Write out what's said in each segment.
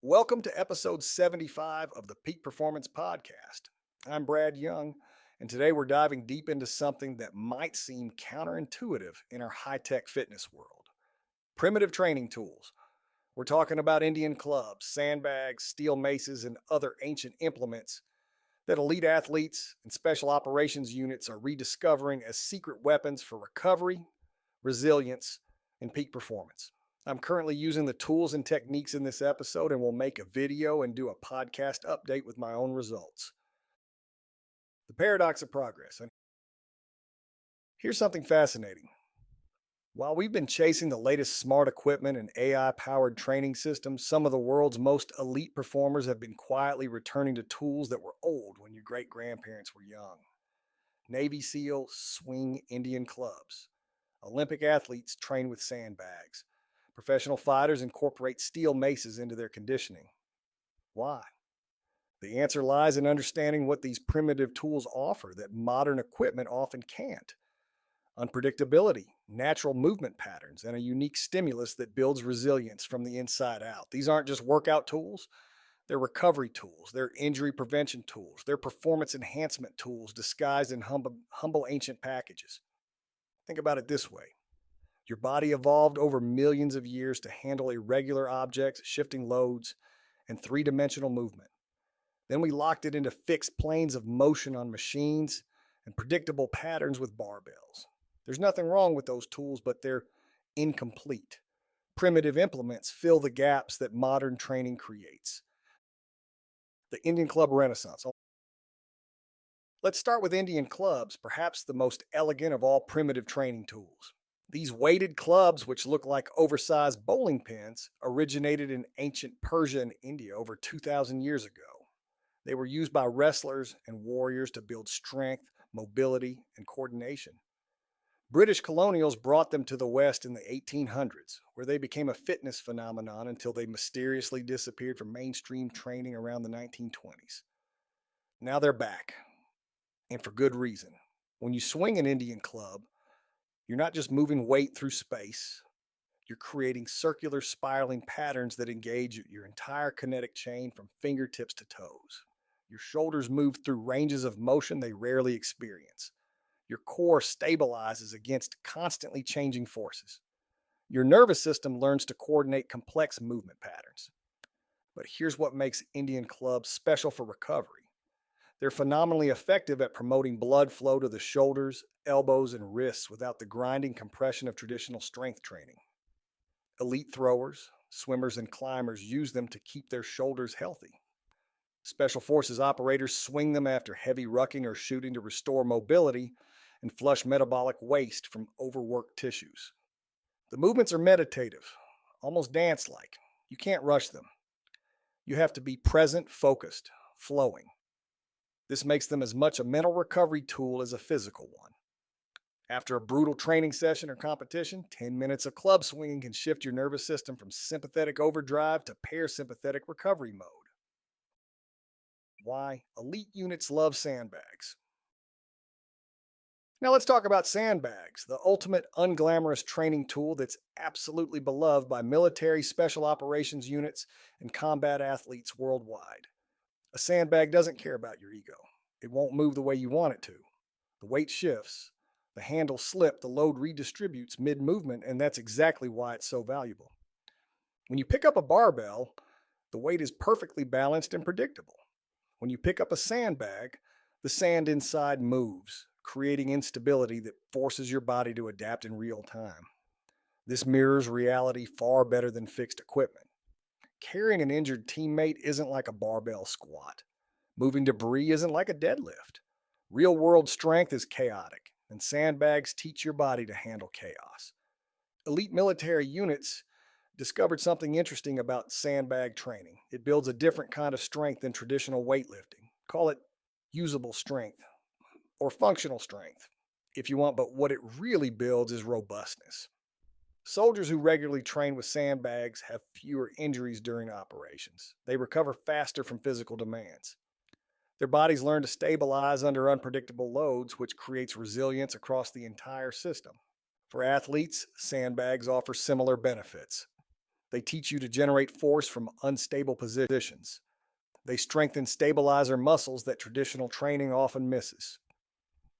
Welcome to episode 75 of the Peak Performance Podcast. I'm Brad Young, and today we're diving deep into something that might seem counterintuitive in our high tech fitness world: primitive training tools. We're talking about Indian clubs, sandbags, steel maces, and other ancient implements that elite athletes and special operations units are rediscovering as secret weapons for recovery, resilience, and peak performance. I'm currently using the tools and techniques in this episode and will make a video and do a podcast update with my own results. The paradox of progress. And here's something fascinating. While we've been chasing the latest smart equipment and AI powered training systems, some of the world's most elite performers have been quietly returning to tools that were old when your great grandparents were young. Navy SEAL swing Indian clubs. Olympic athletes train with sandbags. Professional fighters incorporate steel maces into their conditioning. Why? The answer lies in understanding what these primitive tools offer that modern equipment often can't: unpredictability, natural movement patterns, and a unique stimulus that builds resilience from the inside out. These aren't just workout tools, they're recovery tools, they're injury prevention tools, they're performance enhancement tools disguised in humble ancient packages. Think about it this way: your body evolved over millions of years to handle irregular objects, shifting loads, and three-dimensional movement. Then we locked it into fixed planes of motion on machines and predictable patterns with barbells. There's nothing wrong with those tools, but they're incomplete. Primitive implements fill the gaps that modern training creates. The Indian Club Renaissance. Let's start with Indian clubs, perhaps the most elegant of all primitive training tools. These weighted clubs, which look like oversized bowling pins, originated in ancient Persia and India over 2,000 years ago. They were used by wrestlers and warriors to build strength, mobility, and coordination. British colonials brought them to the West in the 1800s, where they became a fitness phenomenon until they mysteriously disappeared from mainstream training around the 1920s. Now they're back, and for good reason. When you swing an Indian club, you're not just moving weight through space, you're creating circular spiraling patterns that engage your entire kinetic chain from fingertips to toes. Your shoulders move through ranges of motion they rarely experience. Your core stabilizes against constantly changing forces. Your nervous system learns to coordinate complex movement patterns. But here's what makes Indian clubs special for recovery: they're phenomenally effective at promoting blood flow to the shoulders, elbows, and wrists without the grinding compression of traditional strength training. Elite throwers, swimmers, and climbers use them to keep their shoulders healthy. Special forces operators swing them after heavy rucking or shooting to restore mobility and flush metabolic waste from overworked tissues. The movements are meditative, almost dance like. You can't rush them. You have to be present, focused, flowing. This makes them as much a mental recovery tool as a physical one. After a brutal training session or competition, 10 minutes of club swinging can shift your nervous system from sympathetic overdrive to parasympathetic recovery mode. Why elite units love sandbags. Now let's talk about sandbags, the ultimate unglamorous training tool that's absolutely beloved by military, special operations units, and combat athletes worldwide. A sandbag doesn't care about your ego. It won't move the way you want it to. The weight shifts, the handle slips, the load redistributes mid-movement, and that's exactly why it's so valuable. When you pick up a barbell, the weight is perfectly balanced and predictable. When you pick up a sandbag, the sand inside moves, creating instability that forces your body to adapt in real time. This mirrors reality far better than fixed equipment. Carrying an injured teammate isn't like a barbell squat. Moving debris isn't like a deadlift. Real world strength is chaotic, and sandbags teach your body to handle chaos. Elite military units discovered something interesting about sandbag training. It builds a different kind of strength than traditional weightlifting. Call it usable strength or functional strength if you want, but what it really builds is robustness. Soldiers who regularly train with sandbags have fewer injuries during operations. They recover faster from physical demands. Their bodies learn to stabilize under unpredictable loads, which creates resilience across the entire system. For athletes, sandbags offer similar benefits. They teach you to generate force from unstable positions. They strengthen stabilizer muscles that traditional training often misses.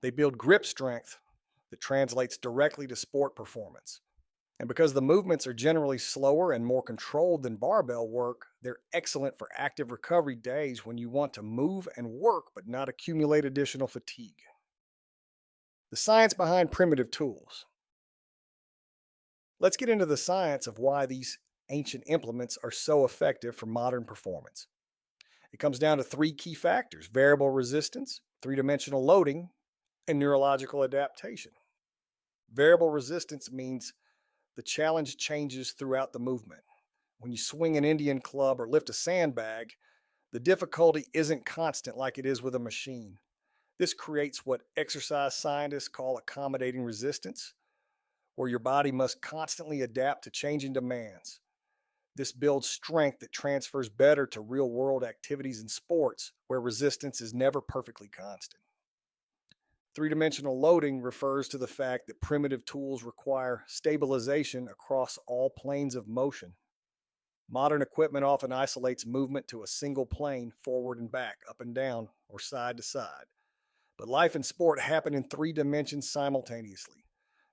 They build grip strength that translates directly to sport performance. And because the movements are generally slower and more controlled than barbell work, they're excellent for active recovery days when you want to move and work but not accumulate additional fatigue. The science behind primitive tools. Let's get into the science of why these ancient implements are so effective for modern performance. It comes down to three key factors: variable resistance, three-dimensional loading, and neurological adaptation. Variable resistance means the challenge changes throughout the movement. When you swing an Indian club or lift a sandbag, the difficulty isn't constant like it is with a machine. This creates what exercise scientists call accommodating resistance, where your body must constantly adapt to changing demands. This builds strength that transfers better to real world activities and sports where resistance is never perfectly constant. Three dimensional loading refers to the fact that primitive tools require stabilization across all planes of motion. Modern equipment often isolates movement to a single plane, forward and back, up and down, or side to side. But life and sport happen in three dimensions simultaneously.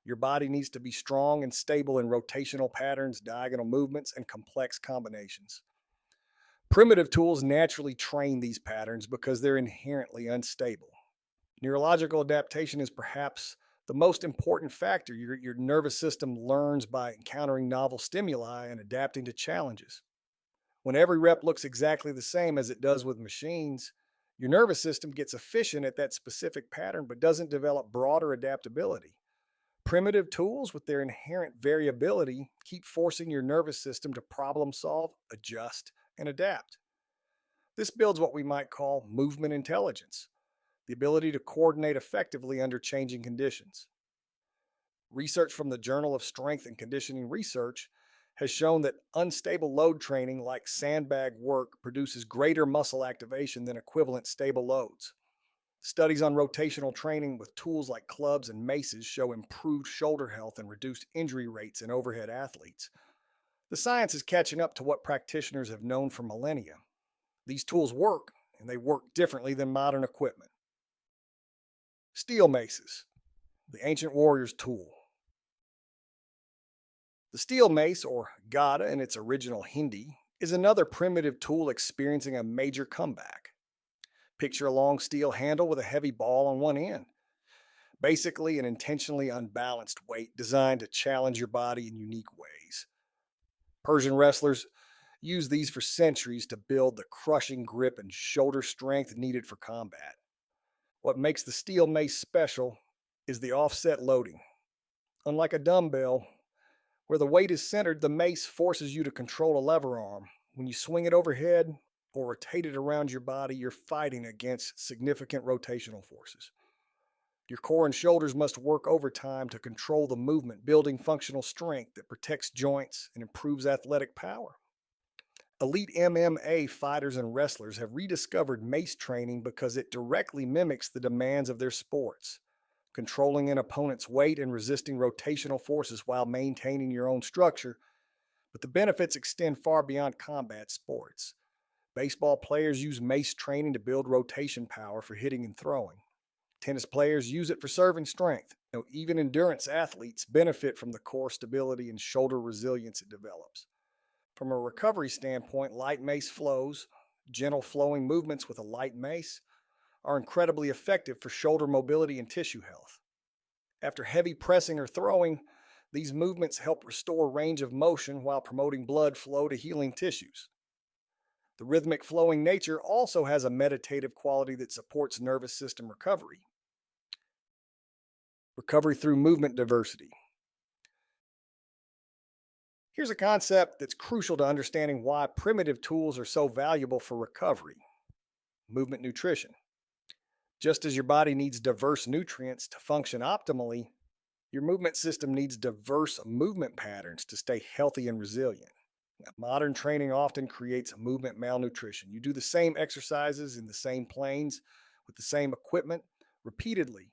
Your body needs to be strong and stable in rotational patterns, diagonal movements, and complex combinations. Primitive tools naturally train these patterns because they're inherently unstable. Neurological adaptation is perhaps the most important factor. Your nervous system learns by encountering novel stimuli and adapting to challenges. When every rep looks exactly the same as it does with machines, your nervous system gets efficient at that specific pattern but doesn't develop broader adaptability. Primitive tools, with their inherent variability, keep forcing your nervous system to problem solve, adjust, and adapt. This builds what we might call movement intelligence, the ability to coordinate effectively under changing conditions. Research from the Journal of Strength and Conditioning Research has shown that unstable load training like sandbag work produces greater muscle activation than equivalent stable loads. Studies on rotational training with tools like clubs and maces show improved shoulder health and reduced injury rates in overhead athletes. The science is catching up to what practitioners have known for millennia. These tools work, and they work differently than modern equipment. Steel maces, the ancient warrior's tool. The steel mace, or gada in its original Hindi, is another primitive tool experiencing a major comeback. Picture a long steel handle with a heavy ball on one end. Basically, an intentionally unbalanced weight designed to challenge your body in unique ways. Persian wrestlers used these for centuries to build the crushing grip and shoulder strength needed for combat. What makes the steel mace special is the offset loading. Unlike a dumbbell, where the weight is centered, the mace forces you to control a lever arm. When you swing it overhead or rotate it around your body, you're fighting against significant rotational forces. Your core and shoulders must work overtime to control the movement, building functional strength that protects joints and improves athletic power. Elite MMA fighters and wrestlers have rediscovered mace training because it directly mimics the demands of their sports, controlling an opponent's weight and resisting rotational forces while maintaining your own structure. But the benefits extend far beyond combat sports. Baseball players use mace training to build rotation power for hitting and throwing. Tennis players use it for serving strength. Even endurance athletes benefit from the core stability and shoulder resilience it develops. From a recovery standpoint, light mace flows, gentle flowing movements with a light mace, are incredibly effective for shoulder mobility and tissue health. After heavy pressing or throwing, these movements help restore range of motion while promoting blood flow to healing tissues. The rhythmic flowing nature also has a meditative quality that supports nervous system recovery. Recovery through movement diversity. Here's a concept that's crucial to understanding why primitive tools are so valuable for recovery: movement nutrition. Just as your body needs diverse nutrients to function optimally, your movement system needs diverse movement patterns to stay healthy and resilient. Now, modern training often creates movement malnutrition. You do the same exercises in the same planes with the same equipment repeatedly.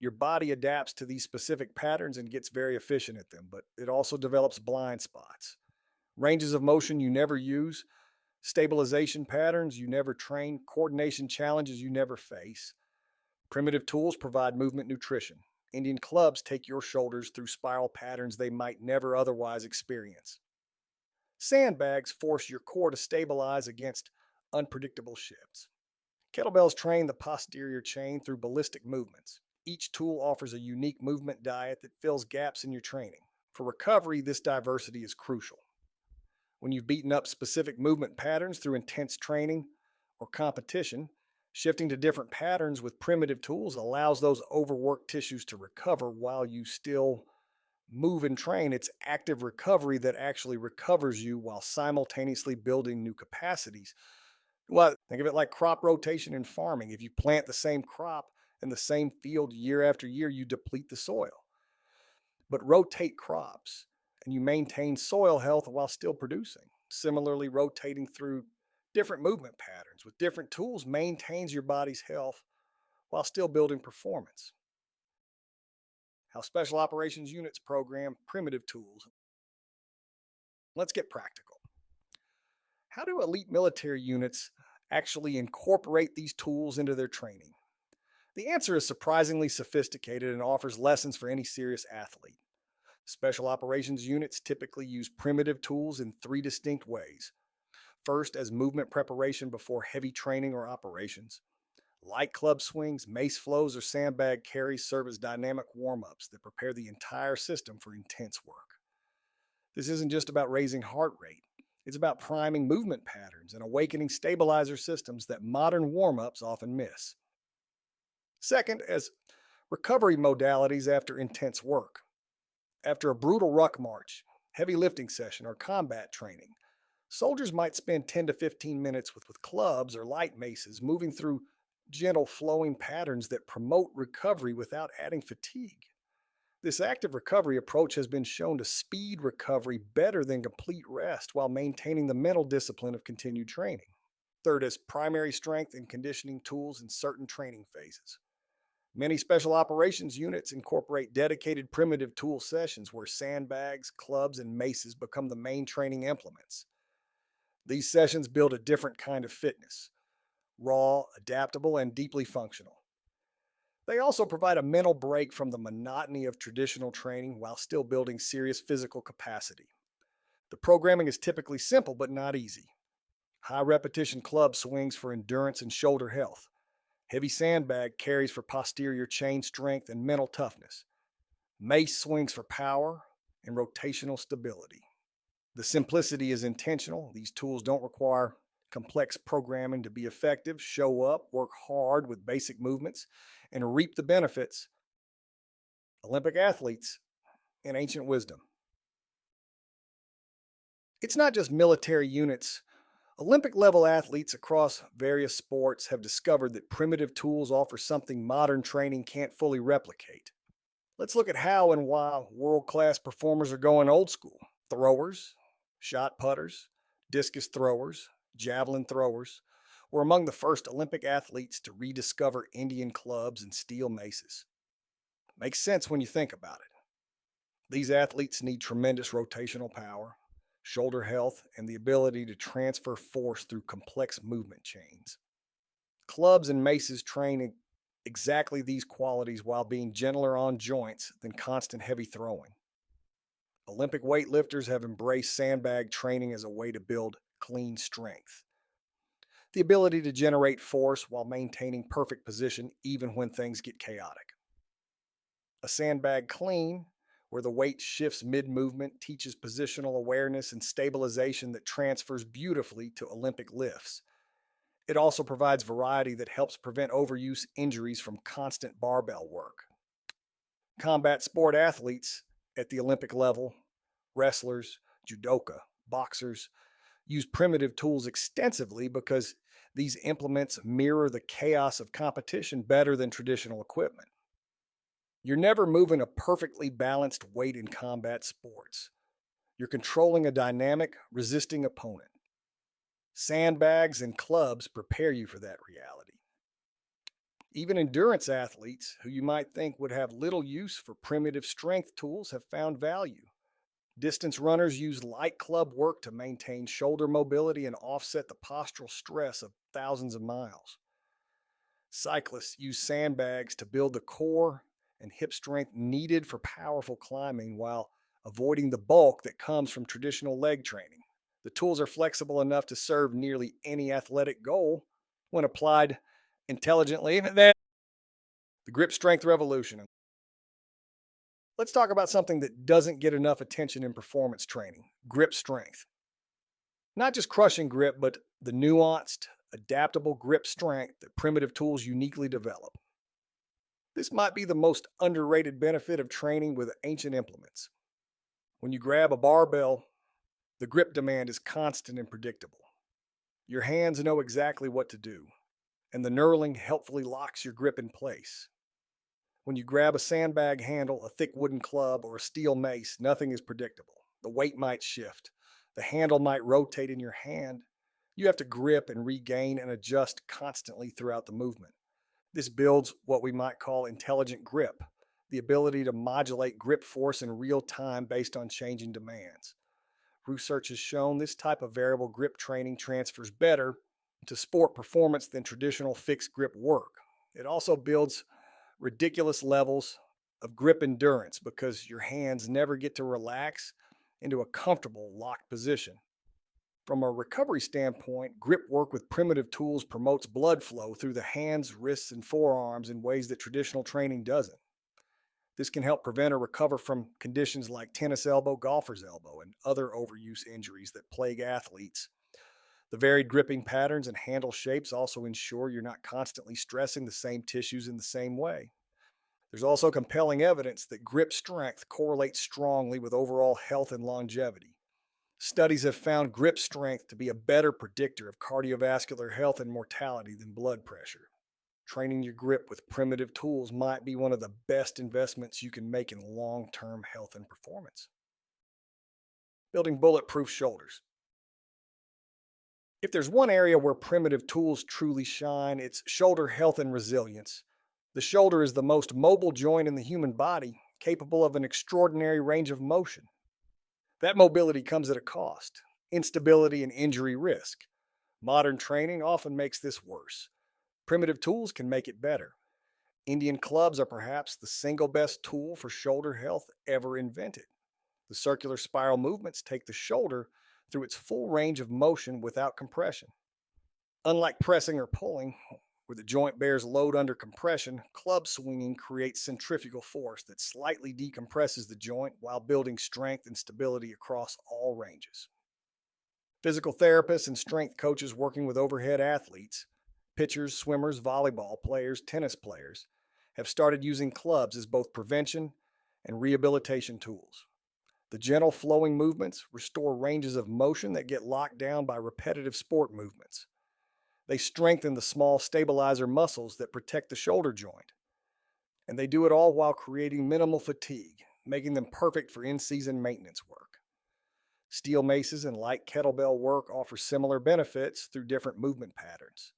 Your body adapts to these specific patterns and gets very efficient at them, but it also develops blind spots. Ranges of motion you never use, stabilization patterns you never train, coordination challenges you never face. Primitive tools provide movement nutrition. Indian clubs take your shoulders through spiral patterns they might never otherwise experience. Sandbags force your core to stabilize against unpredictable shifts. Kettlebells train the posterior chain through ballistic movements. Each tool offers a unique movement diet that fills gaps in your training. For recovery, this diversity is crucial. When you've beaten up specific movement patterns through intense training or competition, shifting to different patterns with primitive tools allows those overworked tissues to recover while you still move and train. It's active recovery that actually recovers you while simultaneously building new capacities. Well, think of it like crop rotation in farming. If you plant the same crop in the same field year after year, you deplete the soil. But rotate crops and you maintain soil health while still producing. Similarly, rotating through different movement patterns with different tools maintains your body's health while still building performance. How special operations units program primitive tools. Let's get practical. How do elite military units actually incorporate these tools into their training? The answer is surprisingly sophisticated and offers lessons for any serious athlete. Special operations units typically use primitive tools in three distinct ways. First, as movement preparation before heavy training or operations. Light club swings, mace flows, or sandbag carries serve as dynamic warm ups that prepare the entire system for intense work. This isn't just about raising heart rate, it's about priming movement patterns and awakening stabilizer systems that modern warm ups often miss. Second, as recovery modalities after intense work. After a brutal ruck march, heavy lifting session, or combat training, soldiers might spend 10 to 15 minutes with clubs or light maces, moving through gentle flowing patterns that promote recovery without adding fatigue. This active recovery approach has been shown to speed recovery better than complete rest while maintaining the mental discipline of continued training. Third, as primary strength and conditioning tools in certain training phases. Many special operations units incorporate dedicated primitive tool sessions where sandbags, clubs, and maces become the main training implements. These sessions build a different kind of fitness, raw, adaptable, and deeply functional. They also provide a mental break from the monotony of traditional training while still building serious physical capacity. The programming is typically simple but not easy. High repetition club swings for endurance and shoulder health. Heavy sandbag carries for posterior chain strength and mental toughness. Mace swings for power and rotational stability. The simplicity is intentional. These tools don't require complex programming to be effective. Show up, work hard with basic movements, and reap the benefits. Olympic athletes and ancient wisdom. It's not just military units. Olympic level athletes across various sports have discovered that primitive tools offer something modern training can't fully replicate. Let's look at how and why world class performers are going old school. Throwers, shot putters, discus throwers, javelin throwers were among the first Olympic athletes to rediscover Indian clubs and steel maces. Makes sense when you think about it. These athletes need tremendous rotational power, shoulder health, and the ability to transfer force through complex movement chains. Clubs and maces train exactly these qualities while being gentler on joints than constant heavy throwing. Olympic weightlifters have embraced sandbag training as a way to build clean strength. The ability to generate force while maintaining perfect position even when things get chaotic. A sandbag clean, where the weight shifts mid movement, teaches positional awareness and stabilization that transfers beautifully to Olympic lifts. It also provides variety that helps prevent overuse injuries from constant barbell work. Combat sport athletes at the Olympic level, wrestlers, judoka, boxers, use primitive tools extensively because these implements mirror the chaos of competition better than traditional equipment. You're never moving a perfectly balanced weight in combat sports. You're controlling a dynamic, resisting opponent. Sandbags and clubs prepare you for that reality. Even endurance athletes, who you might think would have little use for primitive strength tools, have found value. Distance runners use light club work to maintain shoulder mobility and offset the postural stress of thousands of miles. Cyclists use sandbags to build the core and hip strength needed for powerful climbing while avoiding the bulk that comes from traditional leg training. The tools are flexible enough to serve nearly any athletic goal when applied intelligently. The grip strength revolution. Let's talk about something that doesn't get enough attention in performance training: grip strength. Not just crushing grip, but the nuanced, adaptable grip strength that primitive tools uniquely develop. This might be the most underrated benefit of training with ancient implements. When you grab a barbell, the grip demand is constant and predictable. Your hands know exactly what to do, and the knurling helpfully locks your grip in place. When you grab a sandbag handle, a thick wooden club, or a steel mace, nothing is predictable. The weight might shift, the handle might rotate in your hand. You have to grip and regain and adjust constantly throughout the movement. This builds what we might call intelligent grip, the ability to modulate grip force in real time based on changing demands. Research has shown this type of variable grip training transfers better to sport performance than traditional fixed grip work. It also builds ridiculous levels of grip endurance because your hands never get to relax into a comfortable locked position. From a recovery standpoint, grip work with primitive tools promotes blood flow through the hands, wrists, and forearms in ways that traditional training doesn't. This can help prevent or recover from conditions like tennis elbow, golfer's elbow, and other overuse injuries that plague athletes. The varied gripping patterns and handle shapes also ensure you're not constantly stressing the same tissues in the same way. There's also compelling evidence that grip strength correlates strongly with overall health and longevity. Studies have found grip strength to be a better predictor of cardiovascular health and mortality than blood pressure. Training your grip with primitive tools might be one of the best investments you can make in long term health and performance. Building bulletproof shoulders. If there's one area where primitive tools truly shine, it's shoulder health and resilience. The shoulder is the most mobile joint in the human body, capable of an extraordinary range of motion. That mobility comes at a cost: instability and injury risk. Modern training often makes this worse. Primitive tools can make it better. Indian clubs are perhaps the single best tool for shoulder health ever invented. The circular spiral movements take the shoulder through its full range of motion without compression. Unlike pressing or pulling, where the joint bears load under compression, club swinging creates centrifugal force that slightly decompresses the joint while building strength and stability across all ranges. Physical therapists and strength coaches working with overhead athletes, pitchers, swimmers, volleyball players, tennis players, have started using clubs as both prevention and rehabilitation tools. The gentle flowing movements restore ranges of motion that get locked down by repetitive sport movements. They strengthen the small stabilizer muscles that protect the shoulder joint. And they do it all while creating minimal fatigue, making them perfect for in-season maintenance work. Steel maces and light kettlebell work offer similar benefits through different movement patterns.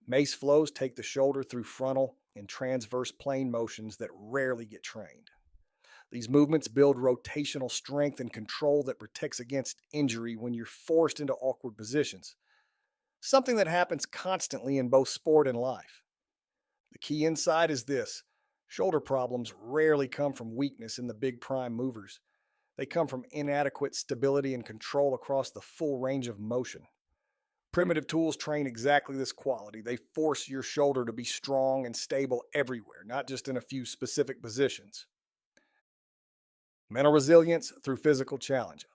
Mace flows take the shoulder through frontal and transverse plane motions that rarely get trained. These movements build rotational strength and control that protects against injury when you're forced into awkward positions, something that happens constantly in both sport and life. The key insight is this: shoulder problems rarely come from weakness in the big prime movers. They come from inadequate stability and control across the full range of motion. Primitive tools train exactly this quality. They force your shoulder to be strong and stable everywhere, not just in a few specific positions. Mental resilience through physical challenge.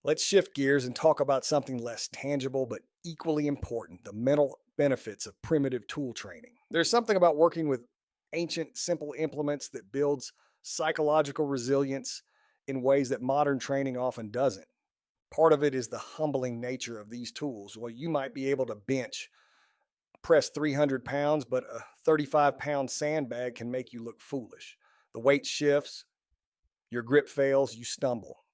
Let's shift gears and talk about something less tangible but equally important: the mental benefits of primitive tool training. There's something about working with ancient, simple implements that builds psychological resilience in ways that modern training often doesn't. Part of it is the humbling nature of these tools. Well, you might be able to bench press 300 pounds, but a 35-pound sandbag can make you look foolish. The weight shifts, your grip fails, you stumble.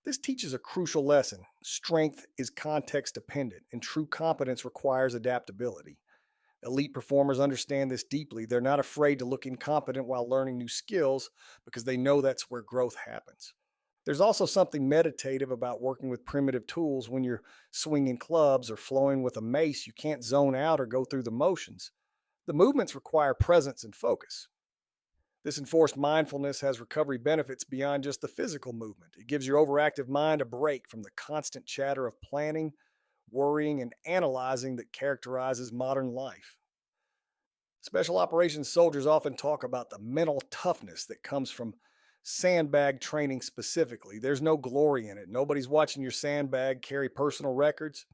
This teaches a crucial lesson. Strength is context dependent, and true competence requires adaptability. Elite performers understand this deeply. They're not afraid to look incompetent while learning new skills because they know that's where growth happens. There's also something meditative about working with primitive tools when you're swinging clubs or flowing with a mace. You can't zone out or go through the motions. The movements require presence and focus. This enforced mindfulness has recovery benefits beyond just the physical movement. It gives your overactive mind a break from the constant chatter of planning, worrying, and analyzing that characterizes modern life. Special operations soldiers often talk about the mental toughness that comes from sandbag training specifically. There's no glory in it. Nobody's watching your sandbag carry personal records.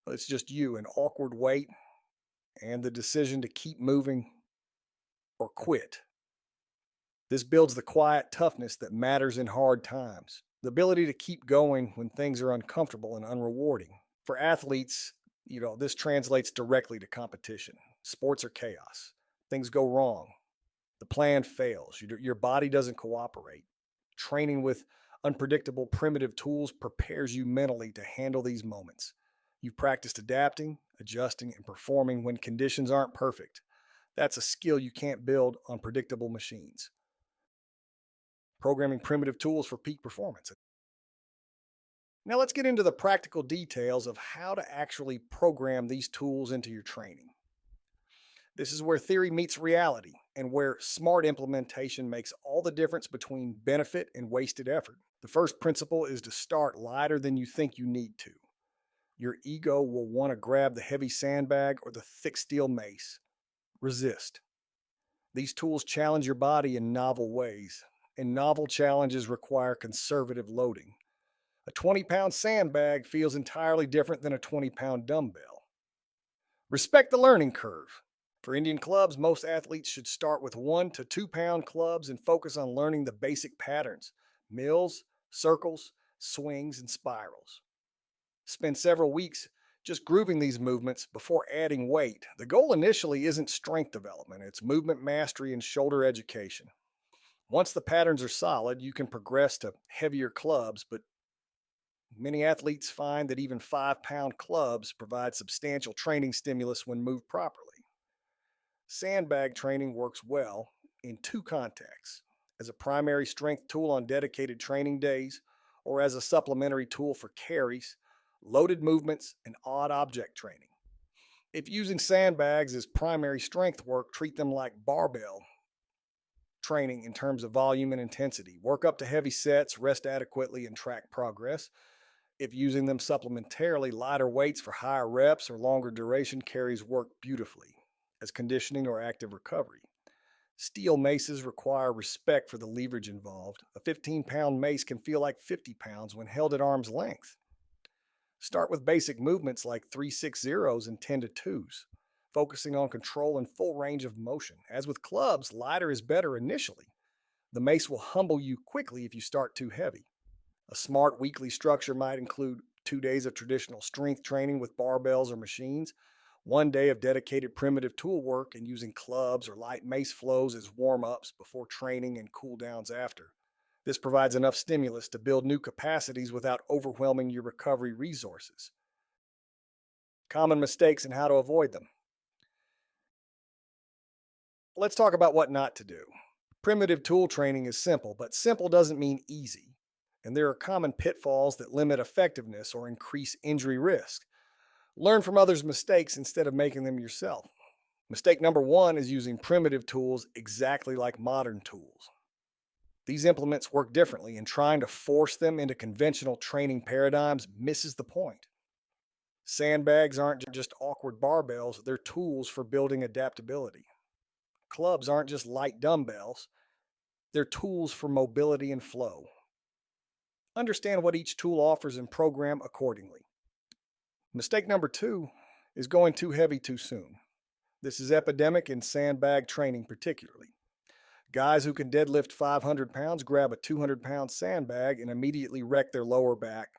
It's just you, an awkward wait, and the decision to keep moving or quit. This builds the quiet toughness that matters in hard times, the ability to keep going when things are uncomfortable and unrewarding. For athletes, this translates directly to competition. Sports are chaos. Things go wrong. The plan fails. Your body doesn't cooperate. Training with unpredictable, primitive tools prepares you mentally to handle these moments. You've practiced adapting, adjusting, and performing when conditions aren't perfect. That's a skill you can't build on predictable machines. Programming primitive tools for peak performance. Now let's get into the practical details of how to actually program these tools into your training. This is where theory meets reality and where smart implementation makes all the difference between benefit and wasted effort. The first principle is to start lighter than you think you need to. Your ego will want to grab the heavy sandbag or the thick steel mace. Resist. These tools challenge your body in novel ways, and novel challenges require conservative loading. A 20-pound sandbag feels entirely different than a 20-pound dumbbell. Respect the learning curve. For Indian clubs, most athletes should start with 1 to 2 pound clubs and focus on learning the basic patterns: mills, circles, swings, and spirals. Spend several weeks just grooving these movements before adding weight. The goal initially isn't strength development, it's movement mastery and shoulder education. Once the patterns are solid, you can progress to heavier clubs, but many athletes find that even 5-pound clubs provide substantial training stimulus when moved properly. Sandbag training works well in two contexts: as a primary strength tool on dedicated training days, or as a supplementary tool for carries, loaded movements, and odd object training. If using sandbags as primary strength work, treat them like barbell training in terms of volume and intensity. Work up to heavy sets, rest adequately, and track progress. If using them supplementarily, lighter weights for higher reps or longer duration carries work beautifully as conditioning or active recovery. Steel maces require respect for the leverage involved. A 15-pound mace can feel like 50 pounds when held at arm's length. Start with basic movements like 3-6-0s and 10-2s, focusing on control and full range of motion. As with clubs, lighter is better initially. The mace will humble you quickly if you start too heavy. A smart weekly structure might include 2 days of traditional strength training with barbells or machines, 1 day of dedicated primitive tool work, and using clubs or light mace flows as warm-ups before training and cool downs after. This provides enough stimulus to build new capacities without overwhelming your recovery resources. Common mistakes and how to avoid them. Let's talk about what not to do. Primitive tool training is simple, but simple doesn't mean easy, and there are common pitfalls that limit effectiveness or increase injury risk. Learn from others' mistakes instead of making them yourself. Mistake number 1 is using primitive tools exactly like modern tools. These implements work differently, and trying to force them into conventional training paradigms misses the point. Sandbags aren't just awkward barbells, they're tools for building adaptability. Clubs aren't just light dumbbells, they're tools for mobility and flow. Understand what each tool offers and program accordingly. Mistake number 2 is going too heavy too soon. This is epidemic in sandbag training particularly. Guys who can deadlift 500 pounds grab a 200-pound sandbag and immediately wreck their lower back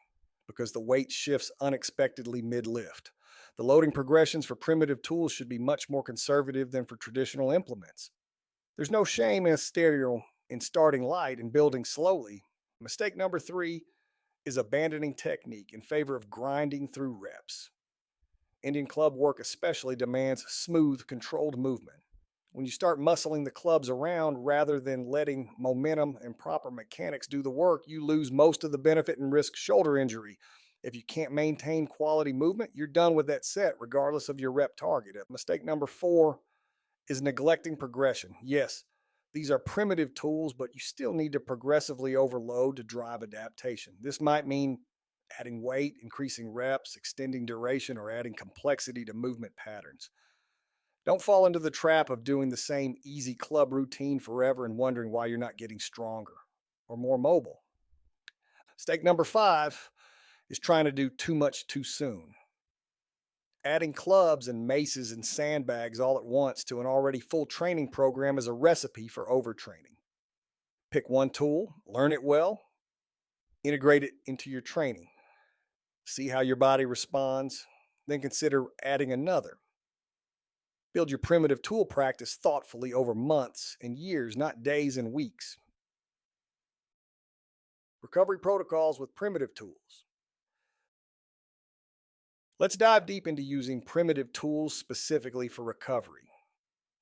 because the weight shifts unexpectedly mid-lift. The loading progressions for primitive tools should be much more conservative than for traditional implements. There's no shame in starting light and building slowly. Mistake number 3 is abandoning technique in favor of grinding through reps. Indian club work especially demands smooth, controlled movement. When you start muscling the clubs around rather than letting momentum and proper mechanics do the work, you lose most of the benefit and risk shoulder injury. If you can't maintain quality movement, you're done with that set, regardless of your rep target. Mistake number four is neglecting progression. Yes, these are primitive tools, but you still need to progressively overload to drive adaptation. This might mean adding weight, increasing reps, extending duration, or adding complexity to movement patterns. Don't fall into the trap of doing the same easy club routine forever and wondering why you're not getting stronger or more mobile. Mistake number five is trying to do too much too soon. Adding clubs and maces and sandbags all at once to an already full training program is a recipe for overtraining. Pick one tool, learn it well, integrate it into your training. See how your body responds, then consider adding another. Build your primitive tool practice thoughtfully over months and years, not days and weeks. Recovery protocols with primitive tools. Let's dive deep into using primitive tools specifically for recovery,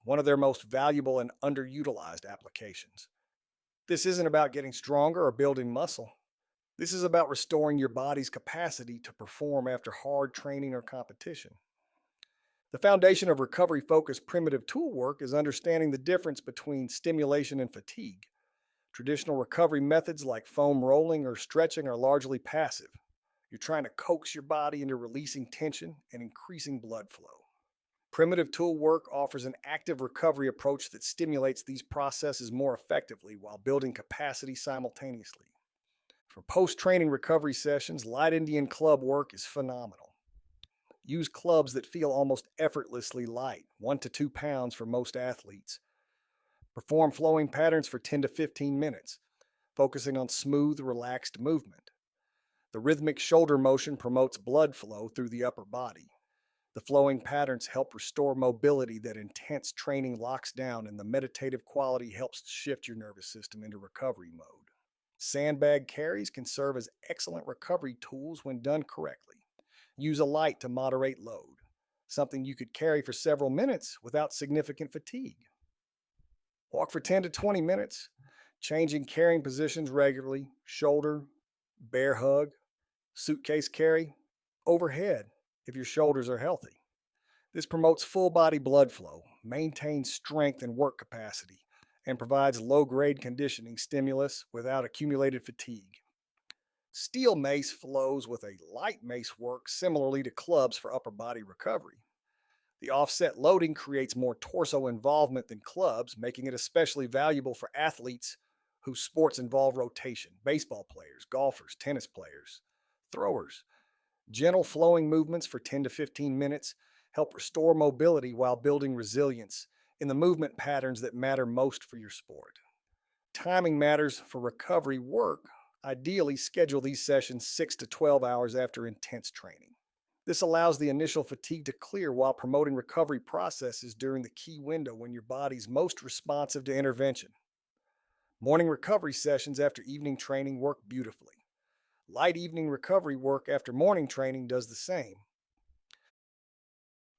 one of their most valuable and underutilized applications. This isn't about getting stronger or building muscle. This is about restoring your body's capacity to perform after hard training or competition. The foundation of recovery focused primitive tool work is understanding the difference between stimulation and fatigue. Traditional recovery methods like foam rolling or stretching are largely passive. You're trying to coax your body into releasing tension and increasing blood flow. Primitive tool work offers an active recovery approach that stimulates these processes more effectively while building capacity simultaneously. For post training recovery sessions, light Indian club work is phenomenal. Use clubs that feel almost effortlessly light, 1 to 2 pounds for most athletes. Perform flowing patterns for 10 to 15 minutes, focusing on smooth, relaxed movement. The rhythmic shoulder motion promotes blood flow through the upper body. The flowing patterns help restore mobility that intense training locks down, and the meditative quality helps shift your nervous system into recovery mode. Sandbag carries can serve as excellent recovery tools when done correctly. Use a light to moderate load, something you could carry for several minutes without significant fatigue. Walk for 10 to 20 minutes, changing carrying positions regularly, shoulder, bear hug, suitcase carry, overhead if your shoulders are healthy. This promotes full body blood flow, maintains strength and work capacity, and provides low grade conditioning stimulus without accumulated fatigue. Steel mace flows with a light mace work similarly to clubs for upper body recovery. The offset loading creates more torso involvement than clubs, making it especially valuable for athletes whose sports involve rotation: baseball players, golfers, tennis players, throwers. Gentle flowing movements for 10 to 15 minutes help restore mobility while building resilience in the movement patterns that matter most for your sport. Timing matters for recovery work. Ideally, schedule these sessions 6 to 12 hours after intense training. This allows the initial fatigue to clear while promoting recovery processes during the key window when your body's most responsive to intervention. Morning recovery sessions after evening training work beautifully. Light evening recovery work after morning training does the same.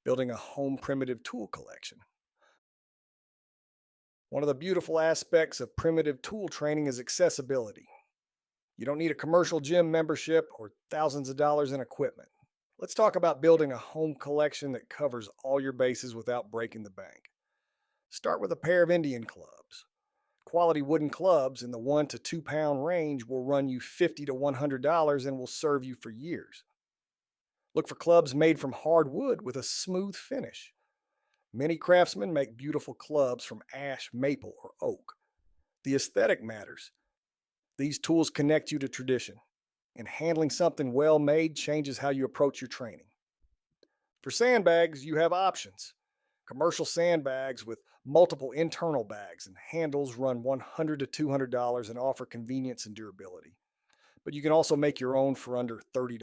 Building a home primitive tool collection. One of the beautiful aspects of primitive tool training is accessibility. You don't need a commercial gym membership or thousands of dollars in equipment. Let's talk about building a home collection that covers all your bases without breaking the bank. Start with a pair of Indian clubs. Quality wooden clubs in the 1 to 2 pound range will run you $50 to $100 and will serve you for years. Look for clubs made from hard wood with a smooth finish. Many craftsmen make beautiful clubs from ash, maple, or oak. The aesthetic matters. These tools connect you to tradition, and handling something well made changes how you approach your training. For sandbags, you have options. Commercial sandbags with multiple internal bags and handles run $100 to $200 and offer convenience and durability. But you can also make your own for under $30.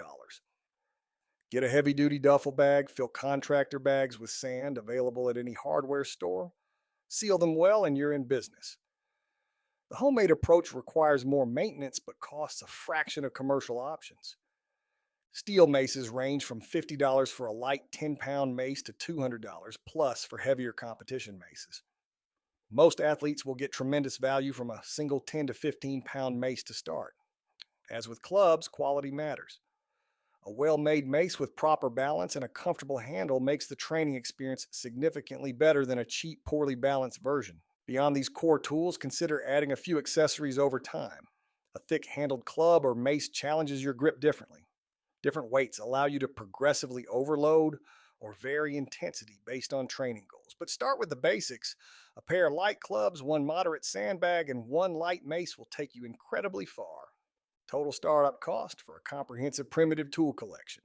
Get a heavy duty duffel bag, fill contractor bags with sand available at any hardware store. Seal them well, and you're in business. The homemade approach requires more maintenance but costs a fraction of commercial options. Steel maces range from $50 for a light 10-pound mace to $200 plus for heavier competition maces. Most athletes will get tremendous value from a single 10 to 15 pound mace to start. As with clubs, quality matters. A well made mace with proper balance and a comfortable handle makes the training experience significantly better than a cheap, poorly balanced version. Beyond these core tools, consider adding a few accessories over time. A thick handled club or mace challenges your grip differently. Different weights allow you to progressively overload or vary intensity based on training goals. But start with the basics. A pair of light clubs, one moderate sandbag, and one light mace will take you incredibly far. Total startup cost for a comprehensive primitive tool collection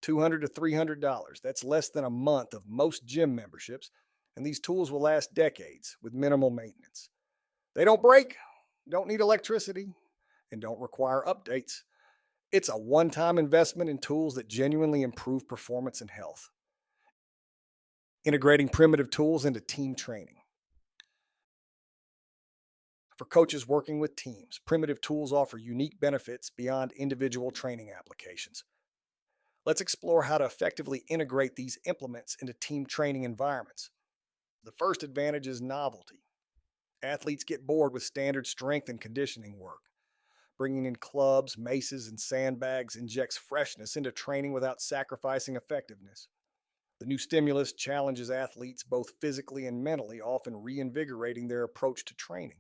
$200 to $300. That's less than a month of most gym memberships, and these tools will last decades with minimal maintenance. They don't break, don't need electricity, and don't require updates. It's a one time investment in tools that genuinely improve performance and health. Integrating primitive tools into team training. For coaches working with teams, primitive tools offer unique benefits beyond individual training applications. Let's explore how to effectively integrate these implements into team training environments. The first advantage is novelty. Athletes get bored with standard strength and conditioning work. Bringing in clubs, maces, and sandbags injects freshness into training without sacrificing effectiveness. The new stimulus challenges athletes both physically and mentally, often reinvigorating their approach to training.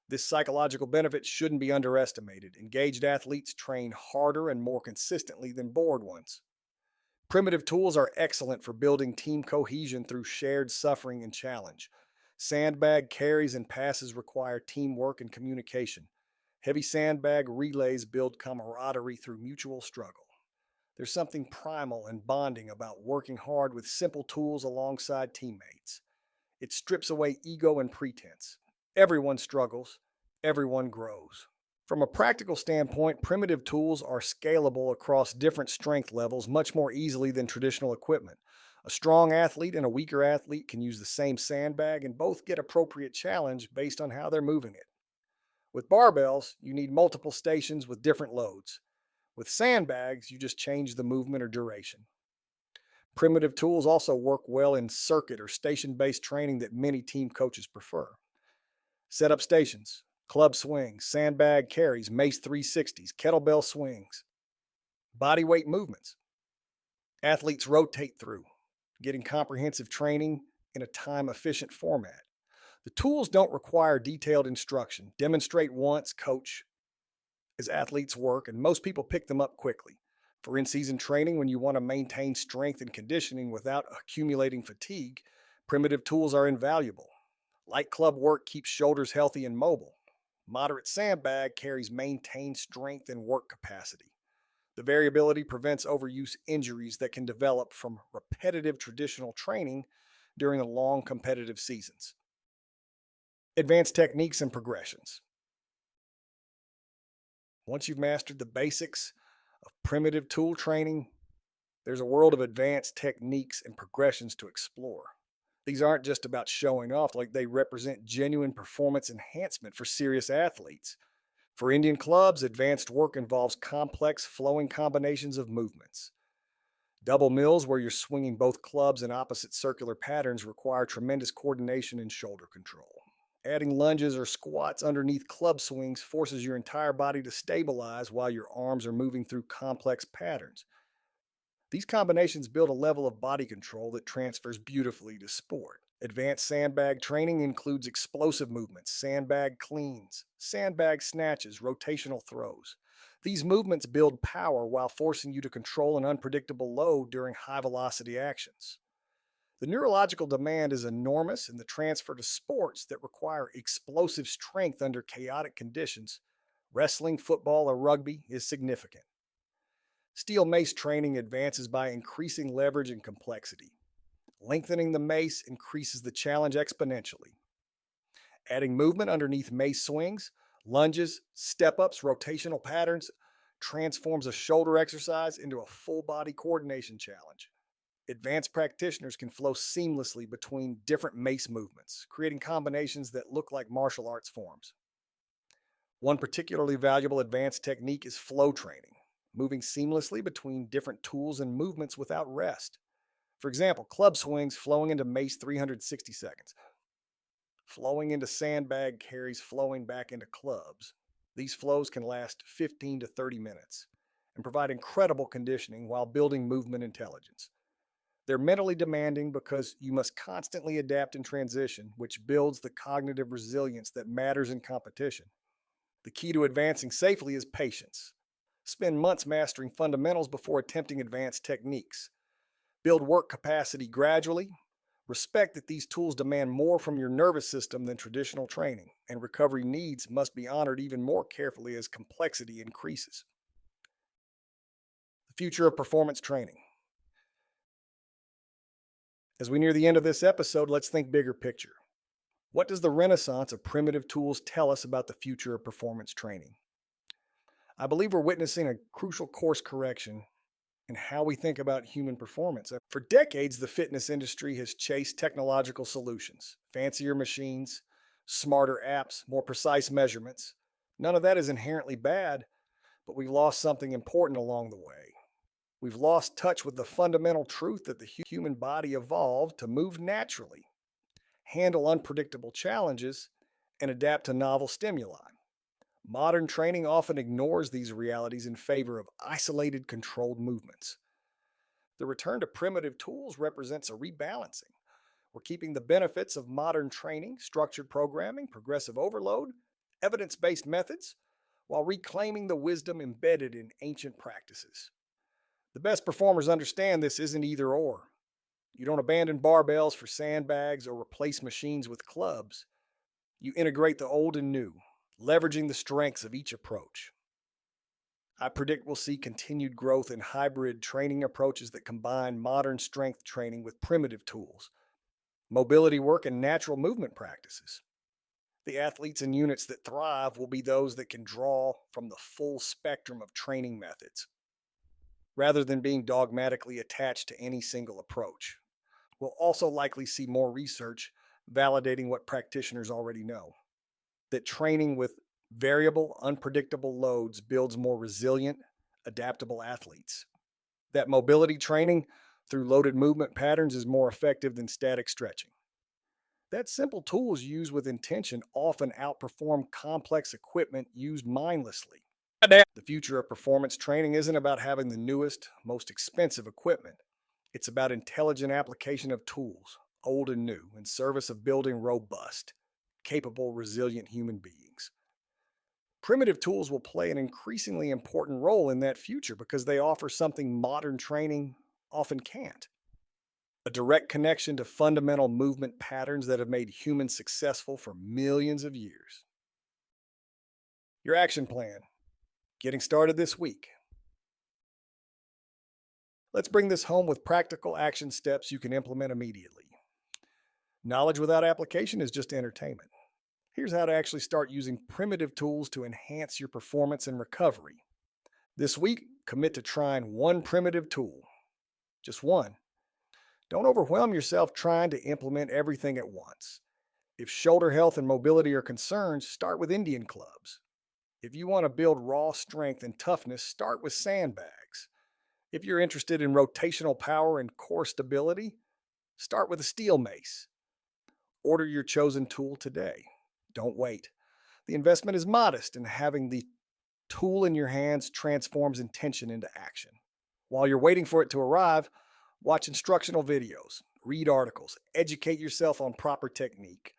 This psychological benefit shouldn't be underestimated. Engaged athletes train harder and more consistently than bored ones. Primitive tools are excellent for building team cohesion through shared suffering and challenge. Sandbag carries and passes require teamwork and communication. Heavy sandbag relays build camaraderie through mutual struggle. There's something primal and bonding about working hard with simple tools alongside teammates. It strips away ego and pretense. Everyone struggles, everyone grows. From a practical standpoint, primitive tools are scalable across different strength levels much more easily than traditional equipment. A strong athlete and a weaker athlete can use the same sandbag and both get appropriate challenge based on how they're moving it. With barbells, you need multiple stations with different loads. With sandbags, you just change the movement or duration. Primitive tools also work well in circuit or station based training that many team coaches prefer. Set up stations, club swings, sandbag carries, mace 360s, kettlebell swings, body weight movements. Athletes rotate through, getting comprehensive training in a time efficient format. The tools don't require detailed instruction. Demonstrate once, coach, as athletes work, and most people pick them up quickly. For in season training, when you want to maintain strength and conditioning without accumulating fatigue, primitive tools are invaluable. Light club work keeps shoulders healthy and mobile. Moderate sandbag carries maintained strength and work capacity. The variability prevents overuse injuries that can develop from repetitive traditional training during the long competitive seasons. Advanced techniques and progressions. Once you've mastered the basics of primitive tool training, there's a world of advanced techniques and progressions to explore. These aren't just about showing off, like they represent genuine performance enhancement for serious athletes. For Indian clubs, advanced work involves complex flowing combinations of movements. Double mills, where you're swinging both clubs in opposite circular patterns, require tremendous coordination and shoulder control. Adding lunges or squats underneath club swings forces your entire body to stabilize while your arms are moving through complex patterns. These combinations build a level of body control that transfers beautifully to sport. Advanced sandbag training includes explosive movements, sandbag cleans, sandbag snatches, rotational throws. These movements build power while forcing you to control an unpredictable load during high velocity actions. The neurological demand is enormous, and the transfer to sports that require explosive strength under chaotic conditions, wrestling, football, or rugby, is significant. Steel mace training advances by increasing leverage and complexity. Lengthening the mace increases the challenge exponentially. Adding movement underneath mace swings, lunges, step ups, rotational patterns transforms a shoulder exercise into a full body coordination challenge. Advanced practitioners can flow seamlessly between different mace movements, creating combinations that look like martial arts forms. One particularly valuable advanced technique is flow training, moving seamlessly between different tools and movements without rest. For example, club swings flowing into mace 360 seconds. flowing into sandbag carries flowing back into clubs. These flows can last 15 to 30 minutes and provide incredible conditioning while building movement intelligence. They're mentally demanding because you must constantly adapt and transition, which builds the cognitive resilience that matters in competition. The key to advancing safely is patience. Spend months mastering fundamentals before attempting advanced techniques. Build work capacity gradually. Respect that these tools demand more from your nervous system than traditional training, and recovery needs must be honored even more carefully as complexity increases. The future of performance training. As we near the end of this episode, let's think bigger picture. What does the renaissance of primitive tools tell us about the future of performance training? I believe we're witnessing a crucial course correction in how we think about human performance. For decades, the fitness industry has chased technological solutions, fancier machines, smarter apps, more precise measurements. None of that is inherently bad, but we've lost something important along the way. We've lost touch with the fundamental truth that the human body evolved to move naturally, handle unpredictable challenges, and adapt to novel stimuli. Modern training often ignores these realities in favor of isolated, controlled movements. The return to primitive tools represents a rebalancing. We're keeping the benefits of modern training, structured programming, progressive overload, evidence based methods, while reclaiming the wisdom embedded in ancient practices. The best performers understand this isn't either or. You don't abandon barbells for sandbags or replace machines with clubs. You integrate the old and new, leveraging the strengths of each approach. I predict we'll see continued growth in hybrid training approaches that combine modern strength training with primitive tools, mobility work, and natural movement practices. The athletes and units that thrive will be those that can draw from the full spectrum of training methods, rather than being dogmatically attached to any single approach. We'll also likely see more research validating what practitioners already know, that training with variable, unpredictable loads builds more resilient, adaptable athletes. That mobility training through loaded movement patterns is more effective than static stretching. That simple tools used with intention often outperform complex equipment used mindlessly. The future of performance training isn't about having the newest, most expensive equipment. It's about intelligent application of tools, old and new, in service of building robust, capable, resilient human beings. Primitive tools will play an increasingly important role in that future because they offer something modern training often can't: a direct connection to fundamental movement patterns that have made humans successful for millions of years. Your action plan. Getting started this week. Let's bring this home with practical action steps you can implement immediately. Knowledge without application is just entertainment. Here's how to actually start using primitive tools to enhance your performance and recovery. This week, commit to trying one primitive tool. Just one. Don't overwhelm yourself trying to implement everything at once. If shoulder health and mobility are concerns, start with Indian clubs. If you want to build raw strength and toughness, start with sandbags. If you're interested in rotational power and core stability, start with a steel mace. Order your chosen tool today. Don't wait. The investment is modest, and having the tool in your hands transforms intention into action. While you're waiting for it to arrive, watch instructional videos, read articles, educate yourself on proper technique.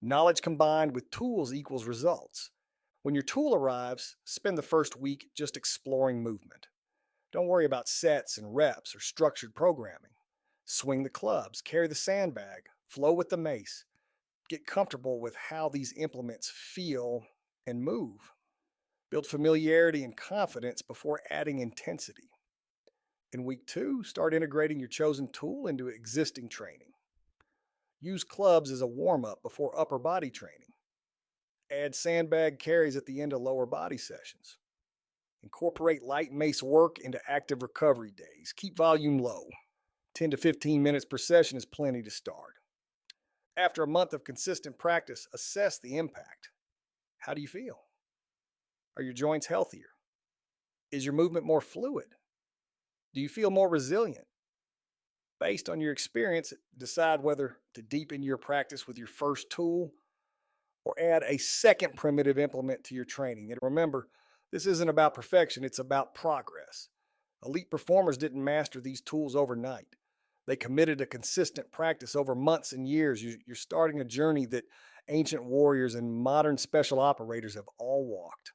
Knowledge combined with tools equals results. When your tool arrives, spend the first week just exploring movement. Don't worry about sets and reps or structured programming. Swing the clubs, carry the sandbag, flow with the mace. Get comfortable with how these implements feel and move. Build familiarity and confidence before adding intensity. In week 2, start integrating your chosen tool into existing training. Use clubs as a warm-up before upper body training. Add sandbag carries at the end of lower body sessions. Incorporate light mace work into active recovery days. Keep volume low. 10 to 15 minutes per session is plenty to start. After a month of consistent practice, assess the impact. How do you feel? Are your joints healthier? Is your movement more fluid? Do you feel more resilient? Based on your experience, decide whether to deepen your practice with your first tool or add a second primitive implement to your training. And remember, this isn't about perfection, it's about progress. Elite performers didn't master these tools overnight. They committed to consistent practice over months and years. You're starting a journey that ancient warriors and modern special operators have all walked.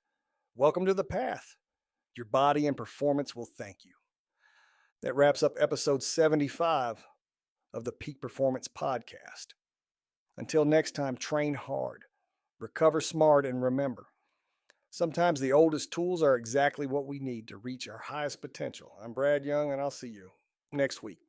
Welcome to the path. Your body and performance will thank you. That wraps up episode 75 of the Peak Performance Podcast. Until next time, train hard, recover smart, and remember, sometimes the oldest tools are exactly what we need to reach our highest potential. I'm Brad Young, and I'll see you next week.